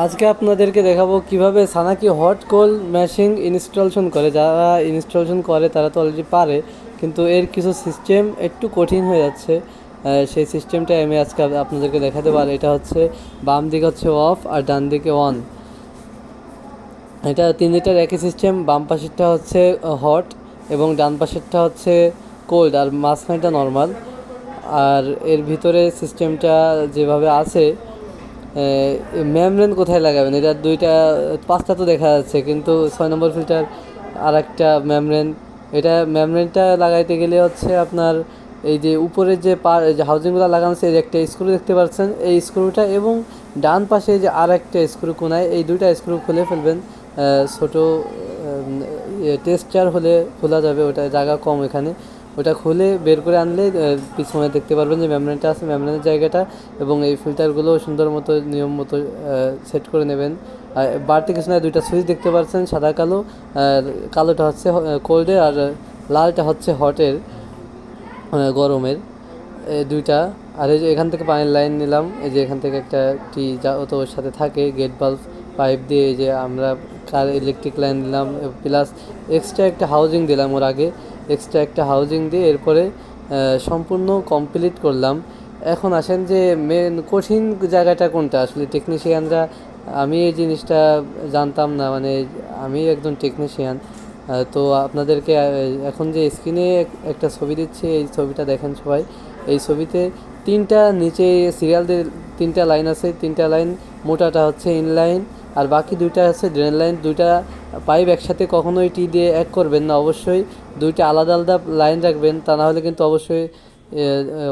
আজকে আপনাদেরকে দেখাবো কিভাবে সানাকি হট কোল্ড মেশিন ইনস্টলেশন করে। যারা ইনস্টলেশন করে তারা তো অলরেডি পারে, কিন্তু এর কিছু সিস্টেম একটু কঠিন হয়ে যাচ্ছে। সেই সিস্টেমটা আমি আজকে আপনাদেরকে দেখাতে পারি। এটা হচ্ছে বাম দিকে হচ্ছে অফ আর ডান দিকে অন। এটা 3 লিটার একই সিস্টেম। বাম পাশেরটা হচ্ছে হট এবং ডান পাশেরটা হচ্ছে কোল্ড আর মাঝখানটা নর্মাল। আর এর ভিতরে সিস্টেমটা যেভাবে আছে, মেমব্রেন কোথায় লাগাবেন, এটা দুইটা 5টা তো দেখা যাচ্ছে, কিন্তু 6 নম্বর ফিল্টার আর একটা মেমব্রেন। এটা মেমব্রেনটা লাগাইতে গেলে হচ্ছে আপনার এই যে উপরের যে যে হাউজিংগুলো লাগানো আছে, এই যে একটা স্ক্রু দেখতে পাচ্ছেন, এই স্ক্রুটা এবং ডান পাশে যে আর একটা স্ক্রু কোনায়, এই দুইটা স্ক্রু খুলে ফেলবেন। ছোটো টেস্টার হলে খোলা যাবে, ওটা জায়গা কম এখানে। ওটা খুলে বের করে আনলে পিছনে দেখতে পারবেন যে মেমব্রেনটা আছে, মেমব্রেনের জায়গাটা, এবং এই ফিল্টারগুলো সুন্দর মতো নিয়ম মতো সেট করে নেবেন। আর বাড়তি কিছু না, দুইটা সুইচ দেখতে পাচ্ছেন, সাদা কালো। আর কালোটা হচ্ছে কোল্ডের আর লালটা হচ্ছে হটের, গরমের। এই দুইটা। আর এই যে এখান থেকে পানির লাইন নিলাম, এই যে এখান থেকে একটা টি যা তো ওর সাথে থাকে গেট বাল্ব পাইপ দিয়ে, এই যে আমরা কার ইলেকট্রিক লাইন দিলাম, প্লাস এক্সট্রা একটা হাউজিং দিলাম ওর আগে, এক্সট্রা একটা হাউজিং দিয়ে এরপরে সম্পূর্ণ কমপ্লিট করলাম। এখন আসেন যে মেন কঠিন জায়গাটা কোনটা আসলে টেকনিশিয়ানরা, আমি এই জিনিসটা জানতাম না, মানে আমি একজন টেকনিশিয়ান। তো আপনাদেরকে এখন যে স্ক্রিনে একটা ছবি দিচ্ছি, এই ছবিটা দেখেন সবাই। এই ছবিতে 3টা নিচে সিরিয়াল দিয়ে 3টা লাইন আছে, 3টা লাইন, মোটাটা হচ্ছে ইনলাইন আর বাকি 2টা আছে ড্রেন লাইন। 2টা পাইপ একসাথে কখনোই টি দিয়ে এক করবেন না, অবশ্যই 2টা আলাদা আলাদা লাইন রাখবেন, তা না হলে কিন্তু অবশ্যই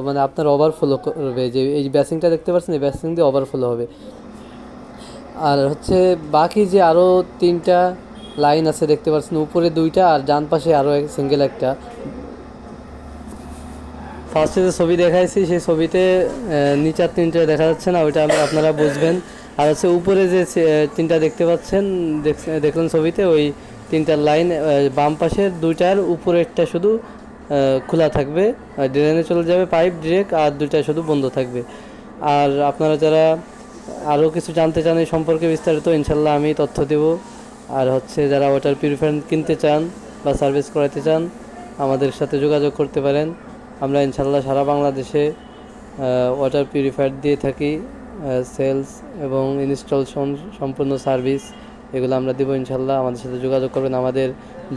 মানে আপনার ওভারফ্লো করবে। যে এই বেসিংটা দেখতে পাচ্ছেন, এই বেসিং দিয়ে ওভারফ্লো হবে। আর হচ্ছে বাকি যে আরও 3টা লাইন আছে দেখতে পাচ্ছেন, উপরে 2টা আর ডান পাশে আরও সিঙ্গেল একটা। ফার্স্টে যে ছবি দেখাইছি সেই ছবিতে নিচার 3টে দেখা যাচ্ছে না, ওইটা আপনারা বুঝবেন। আর হচ্ছে উপরে যে 3টা দেখতে পাচ্ছেন, দেখলেন ছবিতে, ওই 3টার লাইন বাম পাশের 2টার উপরেরটা শুধু খোলা থাকবে, ড্রেনে চলে যাবে পাইপ ডিরেক্ট, আর 2টা শুধু বন্ধ থাকবে। আর আপনারা যারা আরও কিছু জানতে চান এই সম্পর্কে বিস্তারিত, ইনশাল্লাহ আমি তথ্য দেব। আর হচ্ছে যারা ওয়াটার পিউরিফায়ার কিনতে চান বা সার্ভিস করাতে চান, আমাদের সাথে যোগাযোগ করতে পারেন। আমরা ইনশাল্লাহ সারা বাংলাদেশে ওয়াটার পিউরিফায়ার দিয়ে থাকি, সেলস এবং ইনস্টলেশন সম্পূর্ণ সার্ভিস এগুলো আমরা দেবো ইনশাল্লাহ। আমাদের সাথে যোগাযোগ করবেন। আমাদের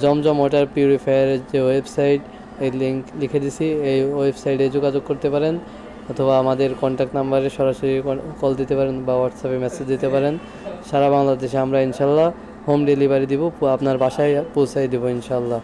জমজম ওয়াটার পিউরিফায়ারের যে ওয়েবসাইট, এই লিঙ্ক লিখে দিছি, এই ওয়েবসাইটে যোগাযোগ করতে পারেন, অথবা আমাদের কন্ট্যাক্ট নাম্বারে সরাসরি কল দিতে পারেন বা হোয়াটসঅ্যাপে মেসেজ দিতে পারেন। সারা বাংলাদেশে আমরা ইনশাল্লাহ হোম ডেলিভারি দিব, আপনার বাসায় পৌঁছাই দেবো ইনশাল্লাহ।